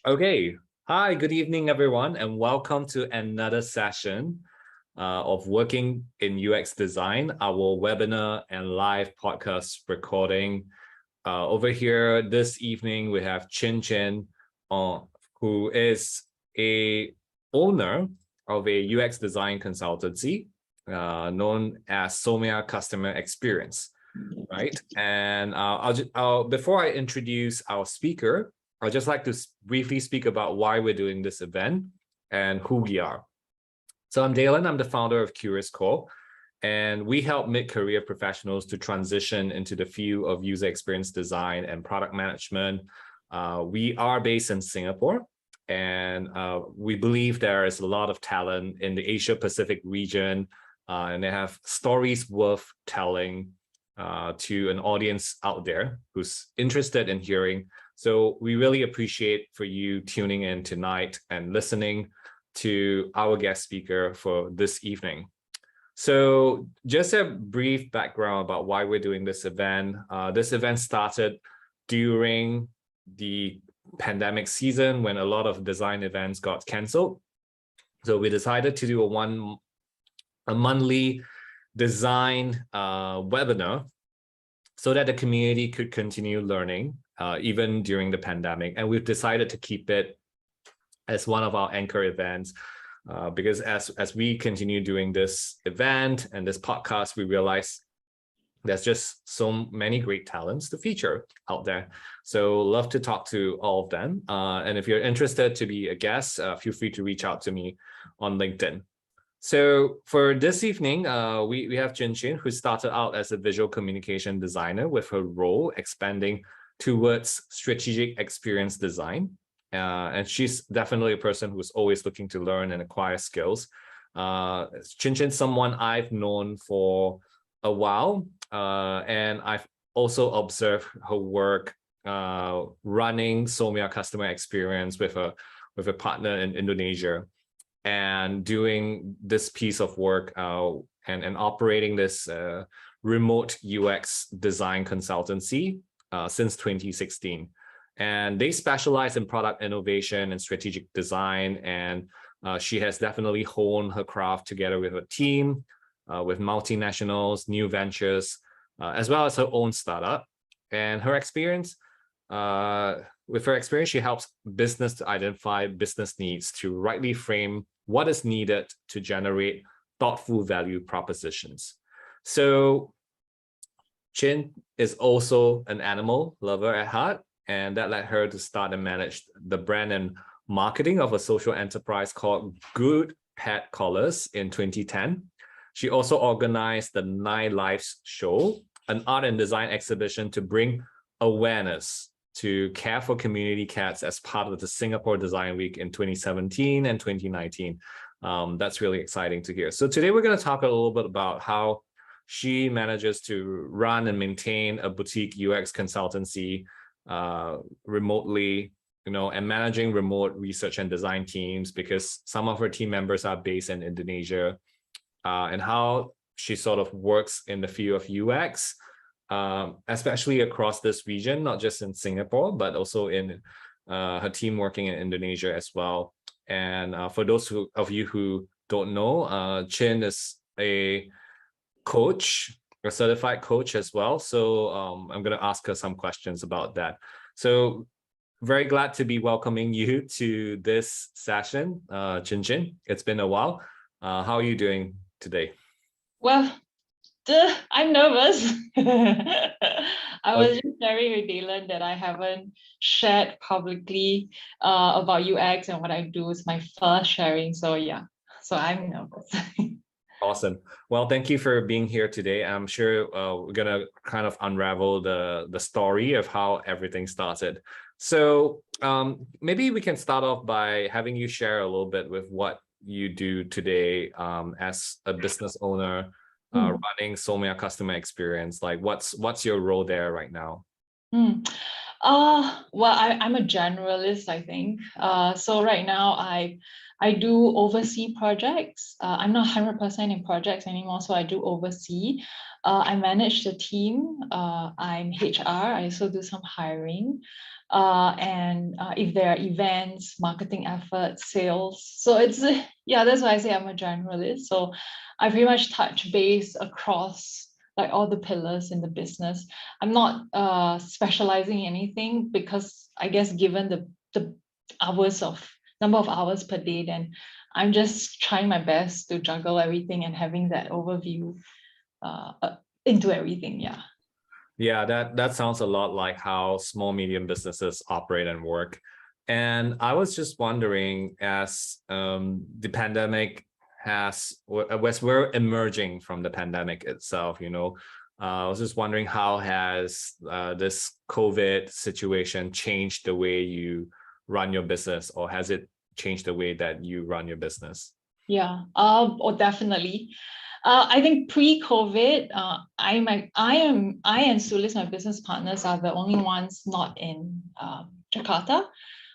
Okay. Hi, good evening, everyone, and welcome to another session of Working in UX Design, our webinar and live podcast recording. Over here this evening, we have Chin Chin, who is a owner of a UX design consultancy known as Somia Customer Experience, right? And before I introduce our speaker, I'd just like to briefly speak about why we're doing this event and who we are. So I'm Dalen, I'm the founder of CuriousCore, and we help mid-career professionals to transition into the field of user experience design and product management. We are based in Singapore, and we believe there is a lot of talent in the Asia Pacific region, and they have stories worth telling to an audience out there who's interested in hearing. So we really appreciate for you tuning in tonight and listening to our guest speaker for this evening. So just a brief background about why we're doing this event. This event started during the pandemic season when a lot of design events got canceled. So we decided to do a monthly design webinar so that the community could continue learning even during the pandemic. And we've decided to keep it as one of our anchor events because as we continue doing this event and this podcast, we realize there's just so many great talents to feature out there. So love to talk to all of them. And if you're interested to be a guest, feel free to reach out to me on LinkedIn. So for this evening, we have Chin Chin, who started out as a visual communication designer with her role expanding towards strategic experience design. And she's definitely a person who's always looking to learn and acquire skills. Chin Chin's someone I've known for a while, and I've also observed her work running Somia Customer Experience with a partner in Indonesia, and doing this piece of work and operating this remote UX design consultancy since 2016. And they specialize in product innovation and strategic design. And she has definitely honed her craft together with her team, with multinationals, new ventures, as well as her own startup. And her experience, with her experience, she helps business to identify business needs to rightly frame what is needed to generate thoughtful value propositions. So Chin is also an animal lover at heart, and that led her to start and manage the brand and marketing of a social enterprise called Good Pet Collars in 2010. She also organized the 9 Lives Show, an art and design exhibition to bring awareness to care for community cats as part of the Singapore Design Week in 2017 and 2019. That's really exciting to hear. So today we're going to talk a little bit about how she manages to run and maintain a boutique UX consultancy remotely, and managing remote research and design teams because some of her team members are based in Indonesia, and how she sort of works in the field of UX, especially across this region, not just in Singapore, but also in her team working in Indonesia as well. And for those of you who don't know, Chin is a coach, a certified coach as well. So I'm going to ask her some questions about that. So very glad to be welcoming you to this session, Chin Chin. It's been a while. How are you doing today? Well, I'm nervous. I was just sharing with Dylan that I haven't shared publicly about UX and what I do. It's my first sharing. So yeah, so I'm nervous. Awesome. Well, thank you for being here today. I'm sure we're going to kind of unravel the story of how everything started. So maybe we can start off by having you share a little bit with what you do today as a business owner running Somia Customer Experience. Like what's your role there right now? Well, I'm a generalist, I think. So right now I do oversee projects. I'm not 100% in projects anymore, so I do oversee. I manage the team. I'm HR. I also do some hiring. and if there are events, marketing efforts, sales. So it's, yeah, that's why I say I'm a generalist. So I pretty much touch base across like all the pillars in the business. I'm not specializing in anything because I guess given the number of hours per day, then I'm just trying my best to juggle everything and having that overview into everything. Yeah. Yeah, that sounds a lot like how small, medium businesses operate and work. And I was just wondering, as the pandemic as we're emerging from the pandemic itself, I was just wondering, how has this COVID situation changed the way you run your business, or has it changed the way that you run your business? Yeah, definitely. I think pre-COVID, I and Sulis, my business partners, are the only ones not in Jakarta.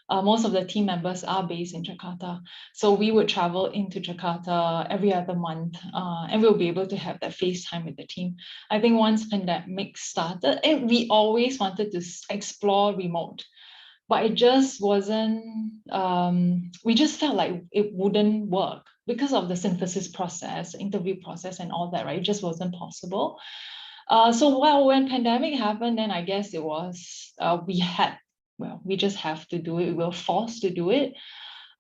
Most of the team members are based in Jakarta. So we would travel into Jakarta every other month, and we'll be able to have that FaceTime with the team. I think once pandemic started, and we always wanted to explore remote, but it just wasn't, we just felt like it wouldn't work because of the synthesis process, interview process and all that, right? It just wasn't possible. So when pandemic happened, then I guess it was, we just have to do it. We were forced to do it.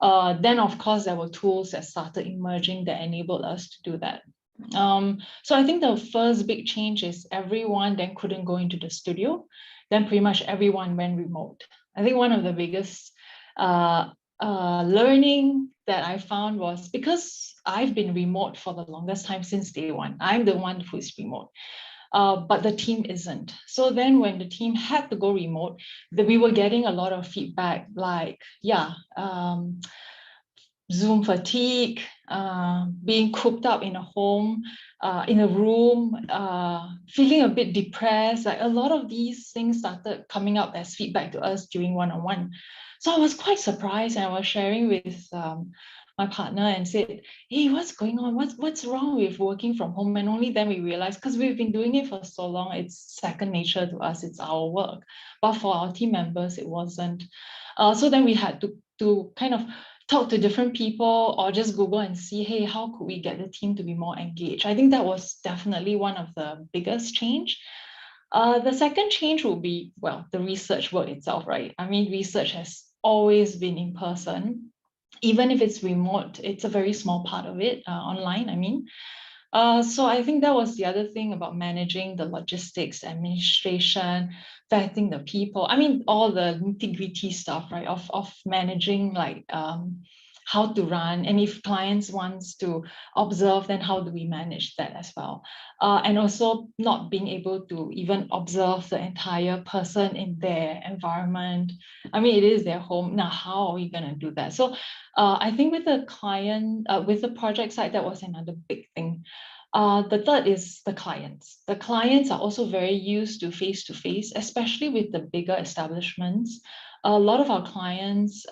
Then of course there were tools that started emerging that enabled us to do that. So I think the first big change is everyone then couldn't go into the studio. Then pretty much everyone went remote. I think one of the biggest learning that I found was, because I've been remote for the longest time since day one. I'm the one who's remote. But the team isn't. So then when the team had to go remote, we were getting a lot of feedback like, Zoom fatigue, being cooped up in a home, in a room, feeling a bit depressed. Like a lot of these things started coming up as feedback to us during one-on-one. So I was quite surprised, and I was sharing with my partner and said, hey, what's going on? What's wrong with working from home? And only then we realized, because we've been doing it for so long, it's second nature to us, it's our work. But for our team members, it wasn't. So then we had to kind of talk to different people, or just Google and see, hey, how could we get the team to be more engaged? I think that was definitely one of the biggest change. The second change will be, well, the research work itself, right? I mean, research has always been in person. Even if it's remote, it's a very small part of it, online, I mean. So I think that was the other thing about managing the logistics, administration, vetting the people. I mean, all the nitty-gritty stuff, right? Of managing like how to run, and if clients wants to observe, then how do we manage that as well? And also not being able to even observe the entire person in their environment. I mean, it is their home. Now, how are we going to do that? So I think with the client, with the project side, that was another big thing. The third is the clients. The clients are also very used to face-to-face, especially with the bigger establishments. A lot of our clients,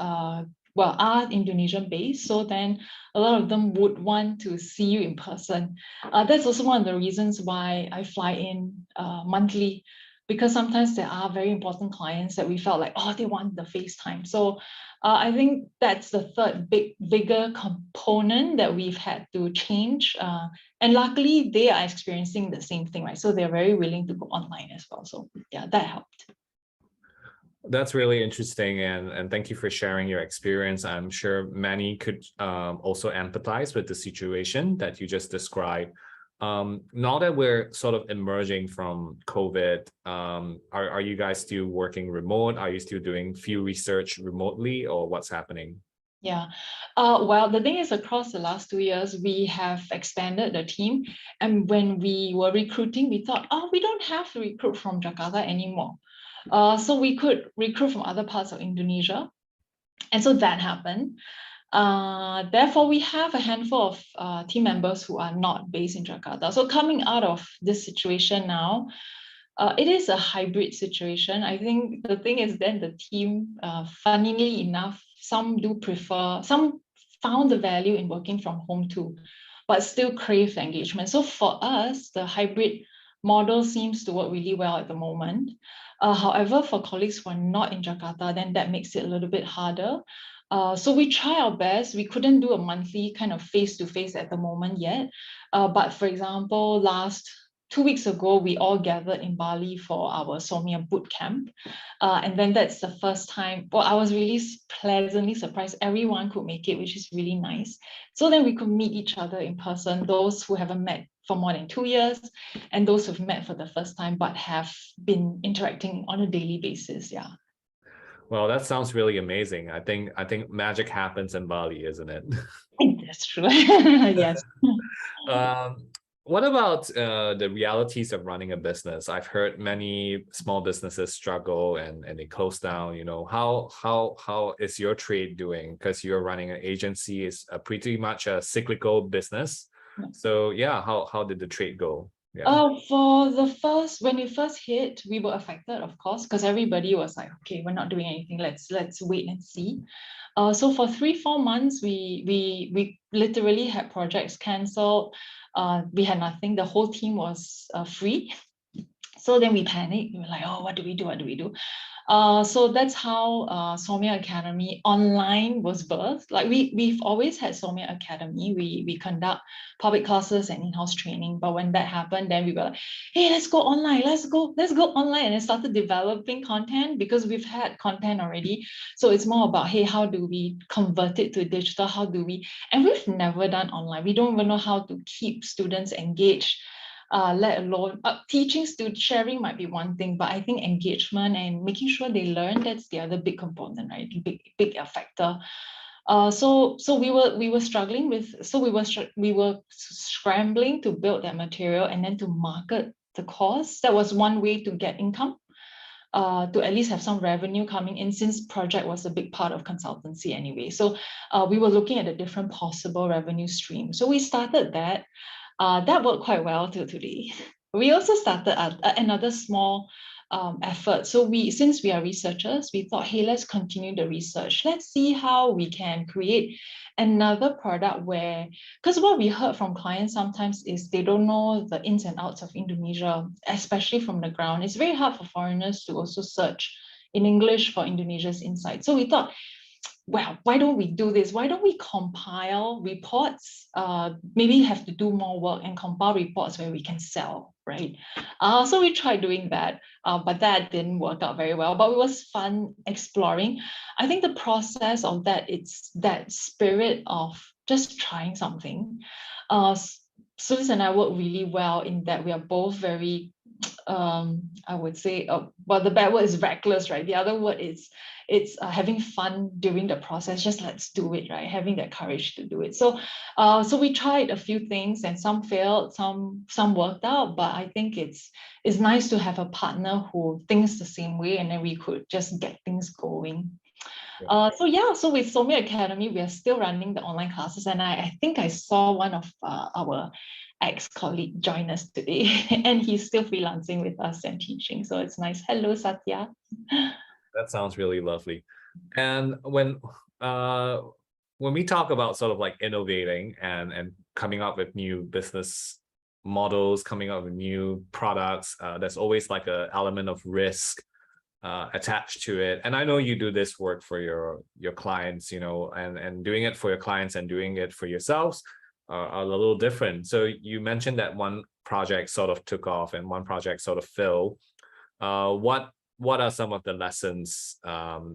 are Indonesian based, so then a lot of them would want to see you in person. That's also one of the reasons why I fly in monthly, because sometimes there are very important clients that we felt like, oh, they want the FaceTime. So I think that's the third bigger component that we've had to change. And luckily, they are experiencing the same thing, right? So they're very willing to go online as well. So yeah, that helped. That's really interesting, and thank you for sharing your experience. I'm sure many could also empathize with the situation that you just described. Now that we're sort of emerging from COVID, are you guys still working remote? Are you still doing field research remotely, or what's happening? Yeah, well, the thing is, across the last 2 years, we have expanded the team. And when we were recruiting, we thought, oh, we don't have to recruit from Jakarta anymore. So we could recruit from other parts of Indonesia. And so that happened. Therefore, we have a handful of team members who are not based in Jakarta. So coming out of this situation now, it is a hybrid situation. I think the thing is then the team, funnily enough, some found the value in working from home too, but still crave engagement. So for us, the hybrid model seems to work really well at the moment. However, for colleagues who are not in Jakarta, then that makes it a little bit harder. So we try our best. We couldn't do a monthly kind of face-to-face at the moment yet. But for example, last 2 weeks ago, we all gathered in Bali for our Somia boot camp. And then that's the first time, well, I was really pleasantly surprised. Everyone could make it, which is really nice. So then we could meet each other in person, those who haven't met for more than 2 years, and those who've met for the first time, but have been interacting on a daily basis. Yeah. Well, that sounds really amazing. I think magic happens in Bali, isn't it? That's true. Yes. Um, what about the realities of running a business? I've heard many small businesses struggle and they close down. You know, how is your trade doing? Because you're running an agency, is a pretty much a cyclical business. So yeah, how did the trade go? Yeah. For the first, when it first hit, we were affected, of course, because everybody was like, okay, we're not doing anything. Let's wait and see. So for 3-4 months, we literally had projects cancelled. We had nothing. The whole team was free. So then we panicked. We were like, oh, what do we do? What do we do? So that's how Somia Academy online was birthed. Like we've always had Somia Academy. We conduct public classes and in-house training. But when that happened, then we were like, hey, let's go online. Let's go online. And I started developing content because we've had content already. So it's more about, hey, how do we convert it to digital? How do we? And we've never done online. We don't even know how to keep students engaged. Let alone teaching students, sharing might be one thing, but I think engagement and making sure they learn, that's the other big component, right? Big factor. So we were struggling with, so we were scrambling to build that material and then to market the course. That was one way to get income, to at least have some revenue coming in, since project was a big part of consultancy anyway. So we were looking at a different possible revenue stream. So we started that. That worked quite well till today. We also started another small effort. So since we are researchers, we thought, hey, let's continue the research. Let's see how we can create another product where, because what we heard from clients sometimes is they don't know the ins and outs of Indonesia, especially from the ground. It's very hard for foreigners to also search in English for Indonesia's insight. So we thought, well, why don't we do this? Why don't we compile reports? Maybe have to do more work and compile reports where we can sell, right? So we tried doing that, but that didn't work out very well. But it was fun exploring. I think the process of that, it's that spirit of just trying something. Suze and I work really well in that we are both very, I would say, well, the bad word is reckless, right? The other word is it's having fun during the process. Just let's do it, right? Having that courage to do it. So we tried a few things and some failed, some worked out, but I think it's nice to have a partner who thinks the same way, and then we could just get things going. So with Somia Academy, we are still running the online classes, and I think I saw one of our ex-colleague join us today, and he's still freelancing with us and teaching. So it's nice. Hello, Satya. That sounds really lovely. And when we talk about sort of like innovating and coming up with new business models, coming up with new products, there's always like an element of risk attached to it. And I know you do this work for your clients, you know, and doing it for your clients and doing it for yourselves are a little different. So you mentioned that one project sort of took off and one project sort of failed. What are some of the lessons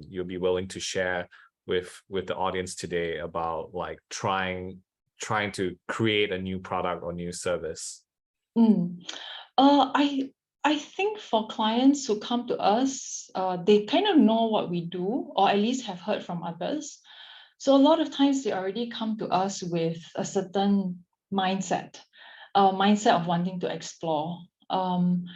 you'll be willing to share with the audience today about like trying to create a new product or new service? I think for clients who come to us, they kind of know what we do, or at least have heard from others. So a lot of times they already come to us with a certain mindset of wanting to explore. And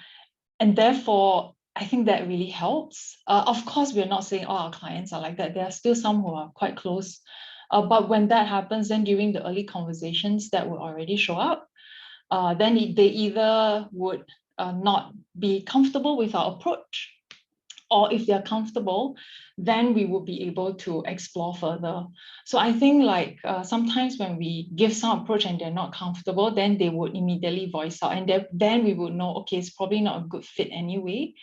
therefore, I think that really helps. Of course, we're not saying all our clients are like that. There are still some who are quite close. But when that happens, then during the early conversations that will already show up, then they either would not be comfortable with our approach, or if they're comfortable, then we will be able to explore further. So I think like sometimes when we give some approach and they're not comfortable, then they would immediately voice out, and then we would know, okay, it's probably not a good fit anyway.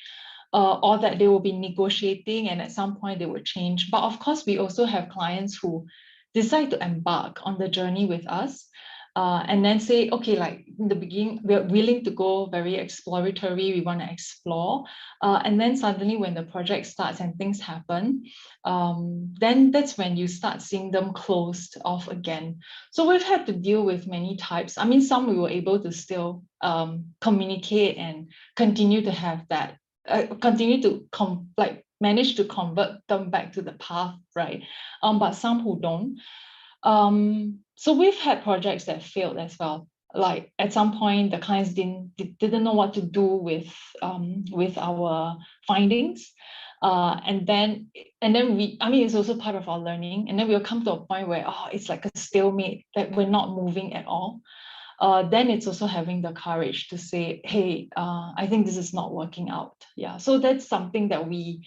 or that they will be negotiating and at some point they will change. But of course, we also have clients who decide to embark on the journey with us. And then say, okay, like in the beginning, we're willing to go very exploratory, we want to explore. And then suddenly when the project starts and things happen, then that's when you start seeing them closed off again. So we've had to deal with many types. I mean, some we were able to still communicate and continue to have that, continue to manage to convert them back to the path, right? But some who don't. So we've had projects that failed as well. Like at some point, the clients didn't know what to do with our findings, and then I mean, it's also part of our learning. And then we'll come to a point where it's like a stalemate, that we're not moving at all. Then it's also having the courage to say, hey, I think this is not working out. Yeah, so that's something that we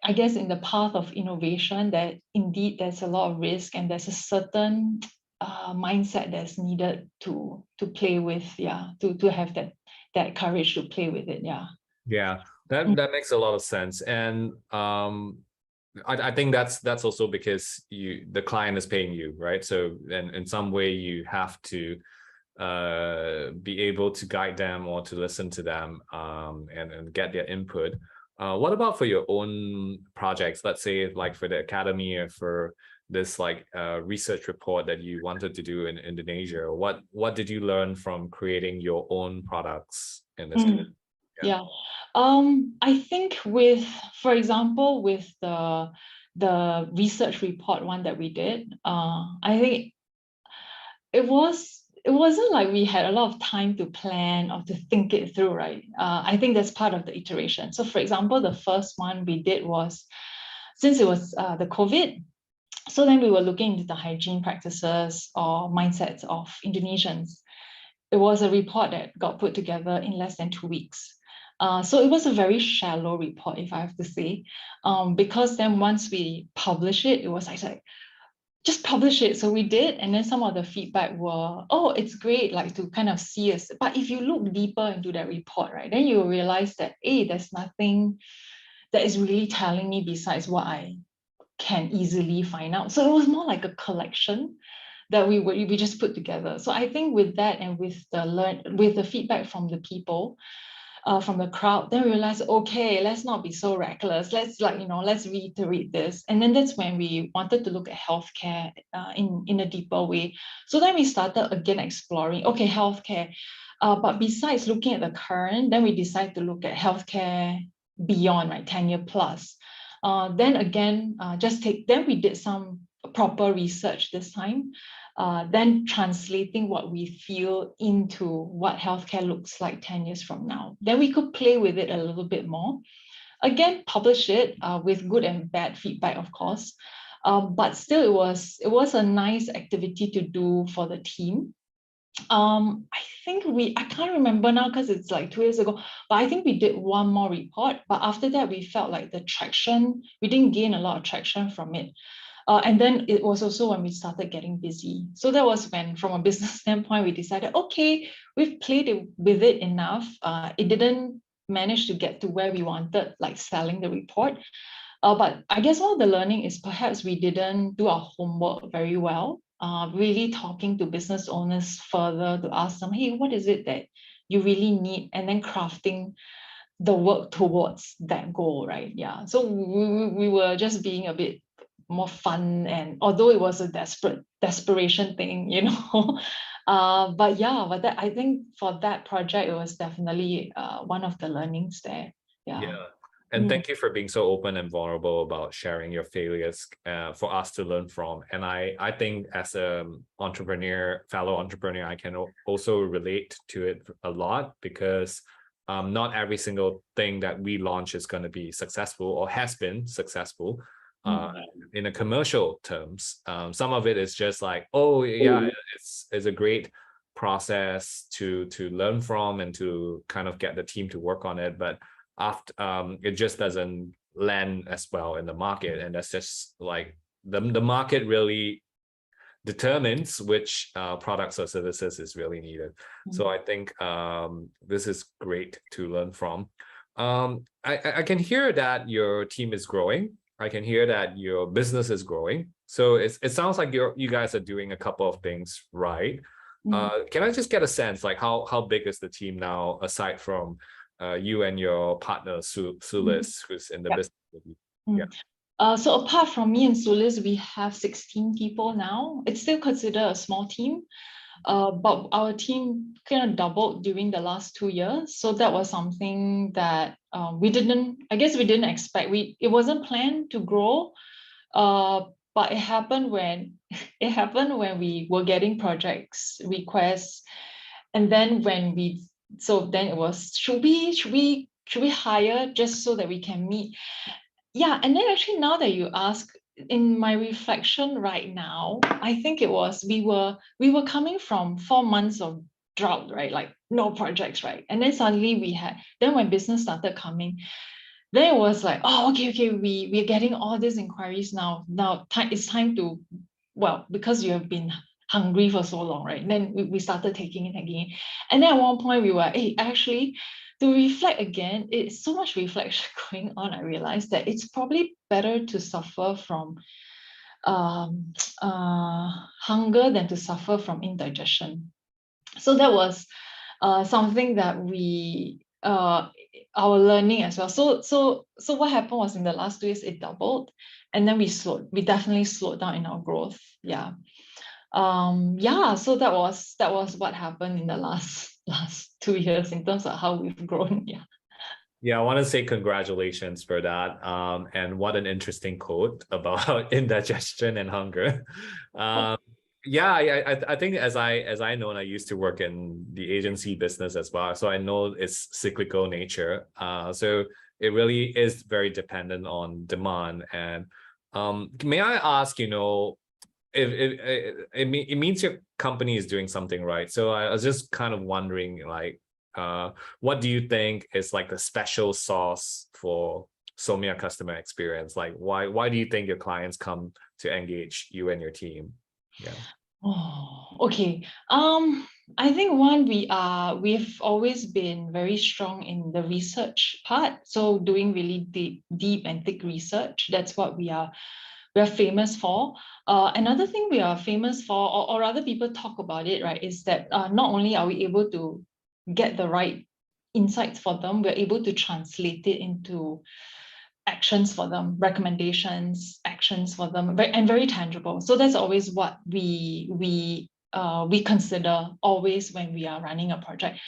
I guess in the path of innovation, that indeed there's a lot of risk and there's a certain mindset that's needed to play with, to have that courage to play with it. Yeah, that makes a lot of sense. And I think that's also because the client is paying you, right? So in some way you have to be able to guide them or to listen to them, and get their input. What about for your own projects? Let's say like for the academy or for this research report that you wanted to do in Indonesia. What did you learn from creating your own products in this case? Yeah. I think for example, with the research report one that we did, I think it wasn't like we had a lot of time to plan or to think it through, right? I think that's part of the iteration. So for example, the first one we did was, since it was the COVID, so then we were looking into the hygiene practices or mindsets of Indonesians. It was a report that got put together in less than 2 weeks. So it was a very shallow report, if I have to say, because then once we publish it, it was like, just publish it. So we did, and then some of the feedback were, oh, it's great, like to kind of see us. But if you look deeper into that report, right, then you realize that, hey, there's nothing that is really telling me besides what I can easily find out. So it was more like a collection that we just put together. So I think with that and with the feedback from the people, from the crowd, then we realized, okay, let's not be so reckless. Let's let's reiterate this. And then that's when we wanted to look at healthcare in a deeper way. So then we started again exploring, okay, healthcare. But besides looking at the current, then we decided to look at healthcare beyond, right, 10-year plus. Then again, then we did some proper research this time. Then translating what we feel into what healthcare looks like 10 years from now. Then we could play with it a little bit more. Again, publish it with good and bad feedback, of course. But still, it was a nice activity to do for the team. I think I can't remember now because it's like 2 years ago, but I think we did one more report. But after that, we felt like we didn't gain a lot of traction from it. And then it was also when we started getting busy. So that was when, from a business standpoint, we decided, okay, we've played with it enough. It didn't manage to get to where we wanted, like selling the report. But I guess one of the learning is perhaps we didn't do our homework very well, really talking to business owners further to ask them, hey, what is it that you really need? And then crafting the work towards that goal, right? Yeah. So we were just being a bit more fun, and although it was a desperation thing, but I think for that project, it was definitely one of the learnings there. Yeah. And thank you for being so open and vulnerable about sharing your failures for us to learn from. And I think as a fellow entrepreneur, I can also relate to it a lot, because not every single thing that we launch is going to be successful or has been successful. In a commercial terms, some of it is just like, oh yeah, it's a great process to learn from and to kind of get the team to work on it, but after it just doesn't land as well in the market, and that's just like the market really determines which products or services is really needed. So I think this is great to learn from. I can hear that your team is growing. I can hear that your business is growing. So it sounds like you guys are doing a couple of things right. Can I just get a sense, like how big is the team now, aside from you and your partner Sulis, who's in the business with you? Yeah. So apart from me and Sulis, we have 16 people now. It's still considered a small team. But our team kind of doubled during the last 2 years. So that was something that we didn't expect. It wasn't planned to grow, but it happened when we were getting projects requests, and then then it was, should we hire just so that we can meet? Yeah, and then actually now that you ask, in my reflection right now, I think it was we were coming from 4 months of drought, right? Like no projects, right? And then suddenly then when business started coming, then it was like, oh, okay, we're getting all these inquiries now. It's time to, well, because you have been hungry for so long, right? And then we started taking it. And then at one point we were, hey, actually, to reflect again, it's so much reflection going on. I realized that it's probably better to suffer from hunger than to suffer from indigestion. So that was something that our learning as well. So what happened was, in the last 2 years it doubled, and then we definitely slowed down in our growth. Yeah. So that was what happened in the last 2 years in terms of how we've grown. Yeah, I want to say congratulations for that. And what an interesting quote about indigestion and hunger. Yeah, I think as I know, and I used to work in the agency business as well, so I know it's cyclical nature. So it really is very dependent on demand. And may I ask, if it means your company is doing something right. So I was just kind of wondering, like, what do you think is like the special sauce for Somia Customer Experience? Like, why do you think your clients come to engage you and your team? Yeah. Oh, okay. I think we've always been very strong in the research part. So doing really deep and thick research. That's what we're famous for. Another thing we are famous for, or rather people talk about it, right, is that not only are we able to get the right insights for them, we're able to translate it into actions for them, recommendations, actions for them, and very tangible. So that's always what we consider always when we are running a project.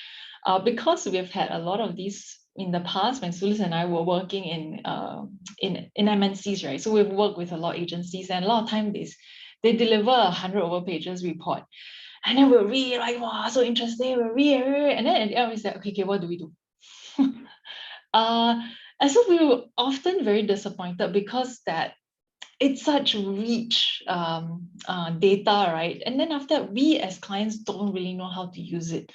Because we've had a lot of these in the past when Sulis and I were working in MNCs, right? So we've worked with a lot of agencies, and a lot of times they deliver 100 over pages report. And then we're really like, wow, so interesting. We're really, and then at the end we said, okay, what do we do? And so we were often very disappointed because that it's such rich data, right? And then after that, we as clients don't really know how to use it.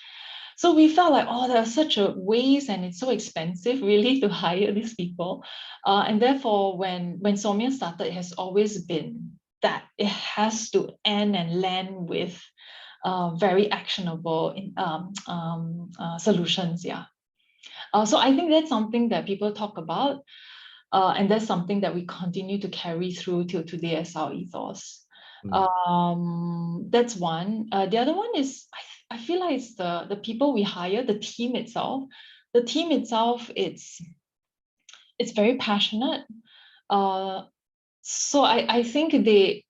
So we felt like, oh, there's such a waste, and it's so expensive really to hire these people. And therefore, when Somia started, it has always been that it has to end and land with very actionable solutions. Yeah. So I think that's something that people talk about, and that's something that we continue to carry through till today as our ethos. That's one. The other one is, I feel like it's the people we hire, the team itself. The team itself, it's very passionate. So I think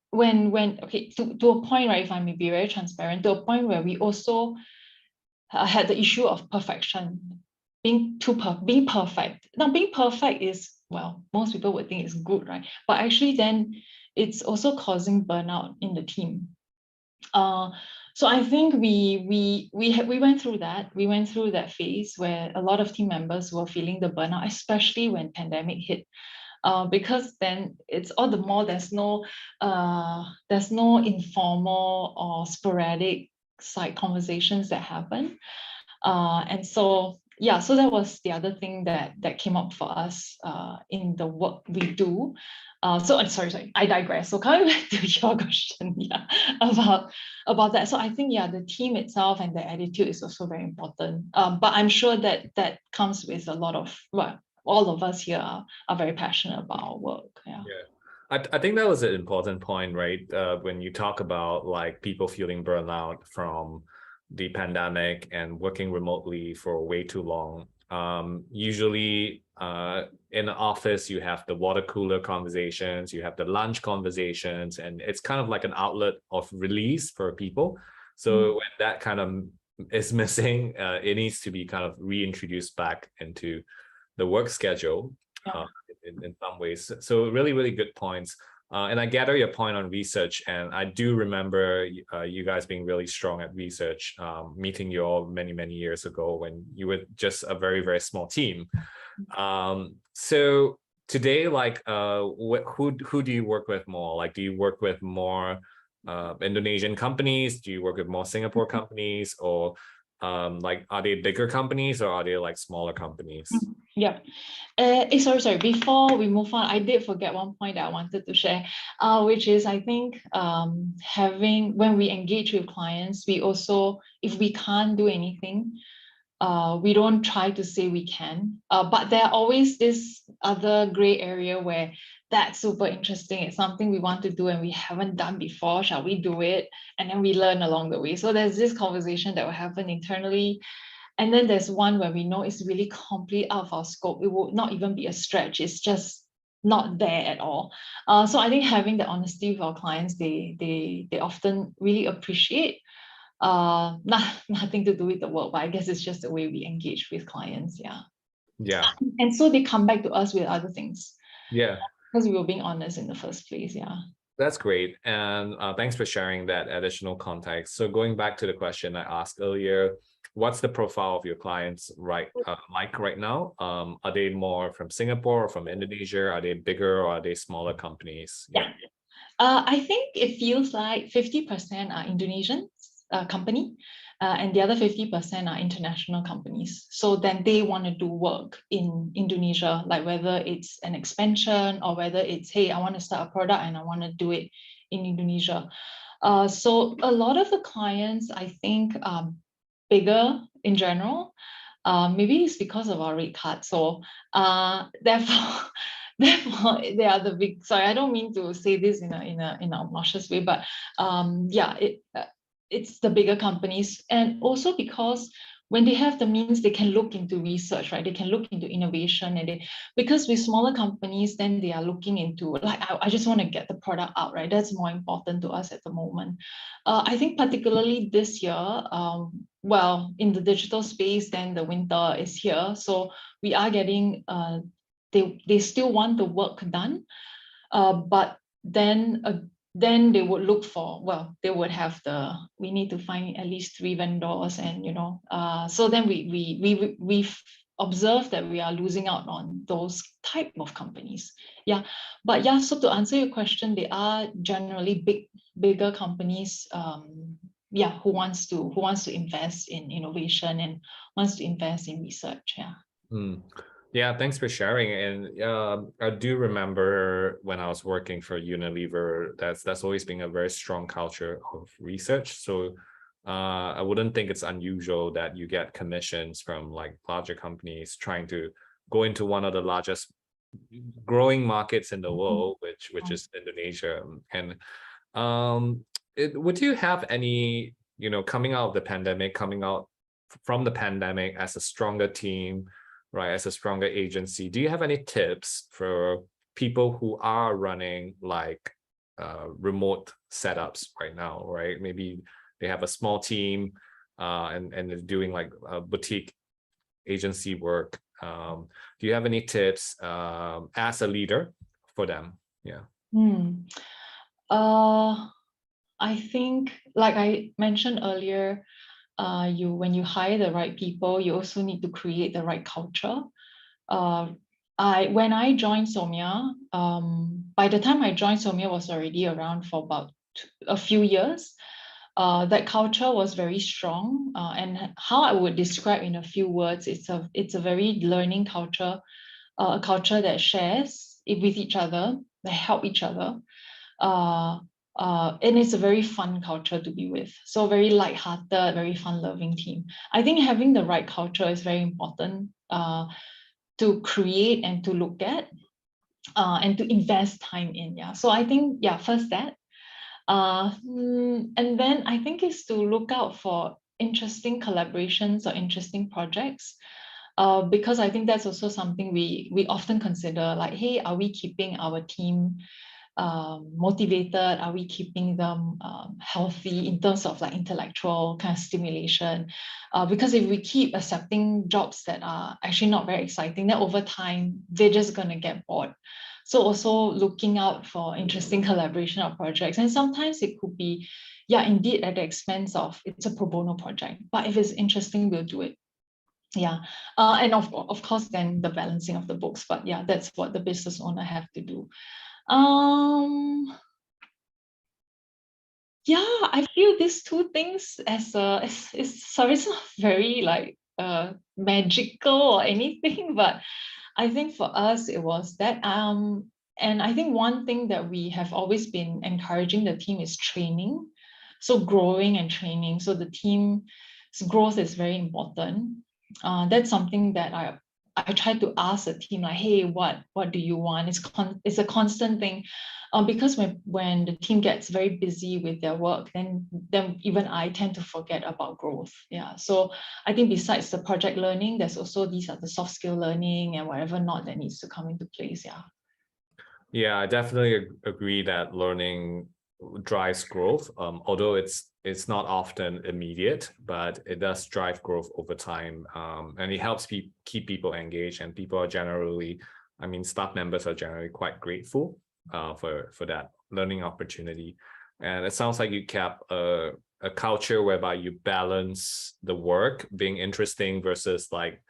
when okay, to a point, right, if I may be very transparent, to a point where we also had the issue of perfection, being perfect. Now, being perfect is, well, most people would think it's good, right? But actually then it's also causing burnout in the team. So I think we went through that. We went through that phase where a lot of team members were feeling the burnout, especially when pandemic hit. Because then it's all the more there's no informal or sporadic side conversations that happen. And so yeah, so that was the other thing that came up for us in the work we do. Sorry, I digress. So coming back to your question, yeah, about that. So I think, yeah, the team itself and the attitude is also very important. But I'm sure that comes with a lot of, well, all of us here are very passionate about our work. Yeah. I think that was an important point, right? When you talk about like people feeling burnout from the pandemic and working remotely for way too long. Usually in the office, you have the water cooler conversations, you have the lunch conversations, and it's kind of like an outlet of release for people. So when that kind of is missing, it needs to be kind of reintroduced back into the work schedule. Yeah. In some ways. So really, really good points. And I gather your point on research. And I do remember you guys being really strong at research, meeting you all many, many years ago when you were just a very, very small team. So today, like, who do you work with more? Like, do you work with more Indonesian companies? Do you work with more Singapore companies? Or like, are they bigger companies or are they like smaller companies? Yeah. Sorry. Before we move on, I did forget one point that I wanted to share, which is I think when we engage with clients, we also, if we can't do anything, we don't try to say we can, but there are always this other gray area where that's super interesting. It's something we want to do and we haven't done before. Shall we do it? And then we learn along the way. So there's this conversation that will happen internally. And then there's one where we know it's really complete out of our scope. It will not even be a stretch. It's just not there at all. So I think having the honesty with our clients, they often really appreciate. Nothing to do with the work, but I guess it's just the way we engage with clients. Yeah. Yeah. And so they come back to us with other things. Yeah. Because we were being honest in the first place. Yeah. That's great. And thanks for sharing that additional context. So going back to the question I asked earlier, what's the profile of your clients like right now? Are they more from Singapore or from Indonesia? Are they bigger or are they smaller companies? Yeah. I think it feels like 50% are Indonesian company, and the other 50% are international companies. So then they want to do work in Indonesia, like whether it's an expansion or whether it's, hey, I want to start a product and I want to do it in Indonesia. So a lot of the clients, I think, bigger in general. Maybe it's because of our rate card. So therefore, therefore they are the big. Sorry, I don't mean to say this in an obnoxious way, but yeah, it's the bigger companies, and also because when they have the means, they can look into research, right? They can look into innovation, and because with smaller companies, then they are looking into like, I just want to get the product out, right? That's more important to us at the moment. I think particularly this year, well, in the digital space, then the winter is here, so we are getting. They still want the work done, but then they would look for, well, they would have we need to find at least 3 vendors, and so then we've observed that we are losing out on those type of companies. Yeah, but yeah, so to answer your question, they are generally bigger companies, yeah, who wants to invest in innovation and wants to invest in research. Yeah. Yeah, thanks for sharing. And I do remember when I was working for Unilever, that's always been a very strong culture of research. So I wouldn't think it's unusual that you get commissions from like larger companies trying to go into one of the largest growing markets in the world, which is Indonesia. And would you have any, coming out of the pandemic, coming out from the pandemic as a stronger team, right, as a stronger agency, do you have any tips for people who are running like remote setups right now, right? Maybe they have a small team and they're doing like boutique agency work. Do you have any tips as a leader for them? Yeah. I think, like I mentioned earlier, when you hire the right people, you also need to create the right culture. When I joined Somia, by the time I joined, Somia was already around for about a few years. That culture was very strong, and how I would describe in a few words, it's a very learning culture, a culture that shares it with each other, that help each other, and it's a very fun culture to be with. So very light-hearted, very fun-loving team. I think having the right culture is very important to create and to look at, and to invest time in. Yeah. So I think, yeah, first that. And then I think is to look out for interesting collaborations or interesting projects, because I think that's also something we often consider, like, hey, are we keeping our team motivated? Are we keeping them healthy in terms of like intellectual kind of stimulation? Because if we keep accepting jobs that are actually not very exciting, then over time they're just going to get bored. So also looking out for interesting collaboration or projects. And sometimes it could be, yeah, indeed at the expense of it's a pro bono project. But if it's interesting, we'll do it. Yeah. And of course, then the balancing of the books. But yeah, that's what the business owner have to do. Yeah, I feel these two things as sorry, it's not very like magical or anything, but I think for us it was that and I think one thing that we have always been encouraging the team is training. So growing and training. So the team's growth is very important. That's something that I try to ask the team, like, hey, what do you want? It's a constant thing. Because when the team gets very busy with their work, then even I tend to forget about growth. Yeah. So I think besides the project learning, there's also these are the soft skill learning and whatever not that needs to come into place. Yeah. Yeah, I definitely agree that learning drives growth. Although it's not often immediate, but it does drive growth over time. And it helps keep people engaged, and people are generally, I mean, staff members are generally quite grateful for that learning opportunity. And it sounds like you kept a culture whereby you balance the work being interesting versus like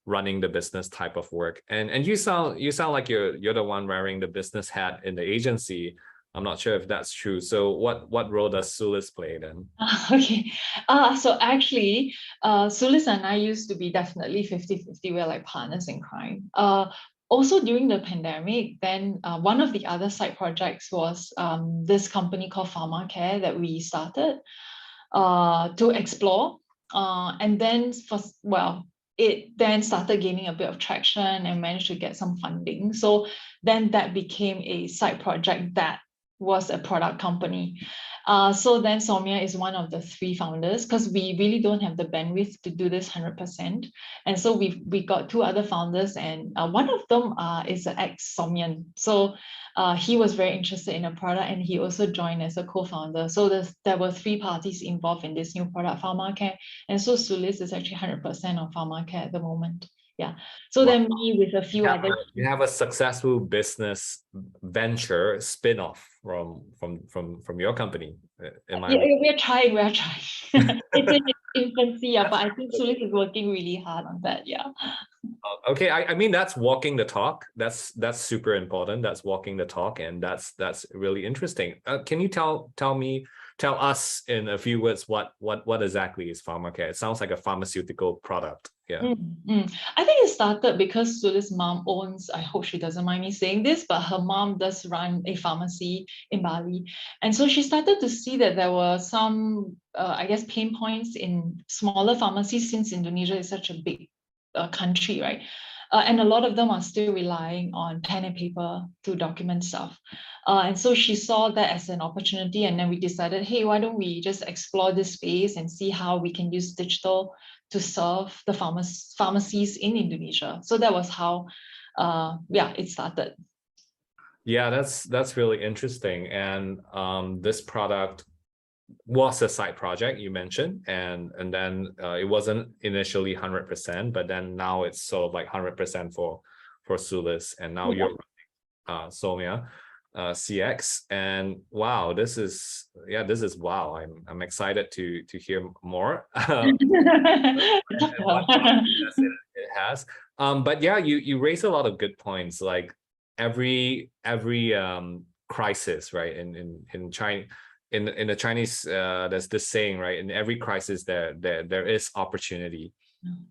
running the business type of work. And you sound like you're the one wearing the business hat in the agency. I'm not sure if that's true. So what role does Sulis play then? Okay. So actually, Sulis and I used to be definitely 50-50. We're like partners in crime. Also during the pandemic, then one of the other side projects was this company called PharmaCare that we started to explore. And then it then started gaining a bit of traction and managed to get some funding. So then that became a side project that was a product company. So then Somia is one of the 3 founders, because we really don't have the bandwidth to do this 100%. And so we got 2 other founders, and one of them is an ex-Somian. So he was very interested in a product, and he also joined as a co-founder. So there were 3 parties involved in this new product, PharmaCare. And so Sulis is actually 100% on PharmaCare at the moment. Yeah. So then me with a few others. You have a successful business venture spin-off from your company. Yeah, we're trying. It's in its infancy, yeah, but I think Sulis is working really hard on that. Yeah. Okay, I mean that's walking the talk. That's super important. That's walking the talk, and that's really interesting. Can you tell us in a few words what exactly is PharmaCare? It sounds like a pharmaceutical product. Yeah. I think it started because Sulis' mom owns, I hope she doesn't mind me saying this, but her mom does run a pharmacy in Bali. And so she started to see that there were some, I guess, pain points in smaller pharmacies, since Indonesia is such a big country, right? And a lot of them are still relying on pen and paper to document stuff. And so she saw that as an opportunity, and then we decided, hey, why don't we just explore this space and see how we can use digital to serve the pharmacies in Indonesia. So that was how, it started. Yeah, that's really interesting. And this product was a side project you mentioned, and then it wasn't initially 100%, but then now it's sort of like 100% for Sulis, and now you're running Somia CX, and wow, this is wow. I'm excited to hear more. It has, but yeah, you raise a lot of good points, like every crisis, right, in China. in the Chinese, there's this saying, right? In every crisis, there is opportunity.